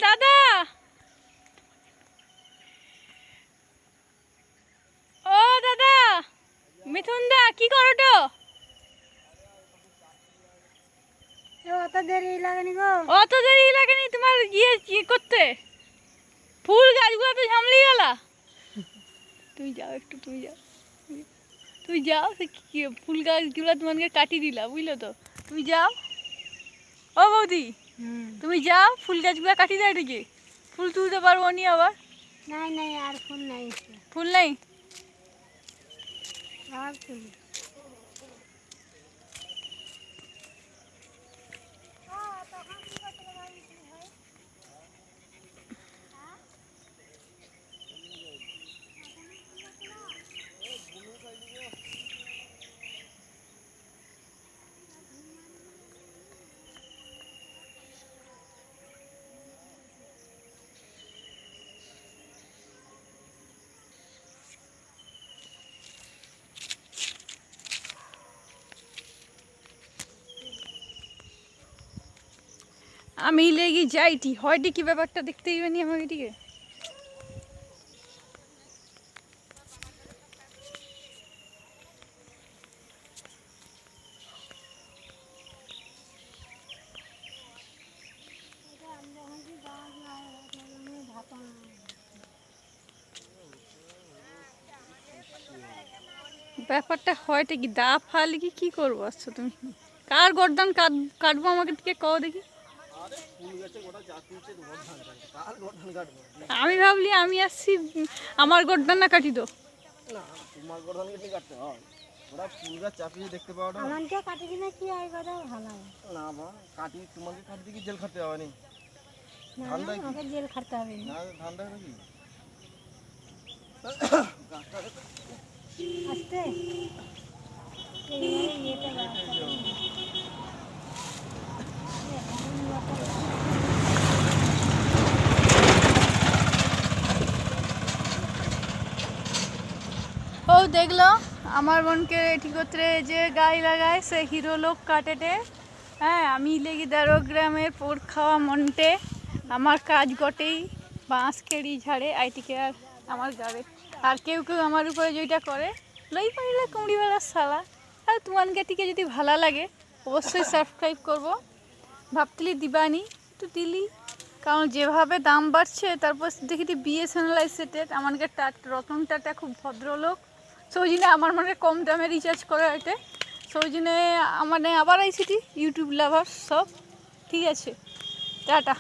দাদা, ও দাদা, মিথুন দা কি করো তো? অত দেরি লাগেনি গো। অত দেরি লাগেনি তোমার কি করতে? ফুল গাছগুলো তো ঝামলি গেলা। তুমি যাও একটু, তুমি যাও ফুল গাছগুলো তোমাকে কাটিয়ে দিলা, বুঝলো তো? তুমি যাও। ও বৌদি, তুমি যাও, ফুল গাছগুলো কাটিয়ে দেয় নাকি? ফুল তুলতে পারবো নি আবার। নাই নাই, আর ফুল নাই। ফুল নাই? আর ফুল আমি লেগে যাইটি হয়টি কি ব্যাপারটা দেখতে দিবেনি আমাকে এদিকে। ব্যাপারটা হয়টা কি দা ফালি কি করবো? আসছো তুমি, কার গর্দান কাটবো আমাকে দিকে কও দেখি। আমি ভাবলি আমি আসছি আমার গর্দান না কাটি দো। না, তোমার গর্দান কেটে কাটতে হয়। ওরা ফুল গাছ চাপিয়ে দেখতে পাও না। আমাকে কাটি দিলে কি হয় কথা ভালো হয় না বা কাটি তোমাকে কাটতে কি জেল খাটতে হবে না? না, আমাকে জেল খাটতে হবে না। ধান্দা নাকি? আস্তে ও দেখলো আমার বোনকে এটি করতে যে গায়ে লাগায় সে হিরো লোক কাটেটে। হ্যাঁ, আমি লেগে 13 গ্রামের পোড় খাওয়া মনটে আমার কাজ গটেই বাঁশ কেড়ি ঝাড়ে আইটিকে আর আমার গাড়ে। আর কেউ কেউ আমার উপরে যেটা করে লই পাইলে কুমড়িওয়ালার শালা। আর তোমার গেটিকে যদি ভালো লাগে অবশ্যই সাবস্ক্রাইব করবো। ভাবতিলি দিবানি তো দিলি, কারণ যেভাবে দাম বাড়ছে তারপর দেখি বিএসএনএল সেটের আমার রতন টাটা খুব ভদ্রলোক, সেই জন্য আমার মানে কম দামে রিচার্জ করে এটা, সেই জন্য মানে আবার আইসিটি ইউটিউব লাভার সব ঠিক আছে। টাটা।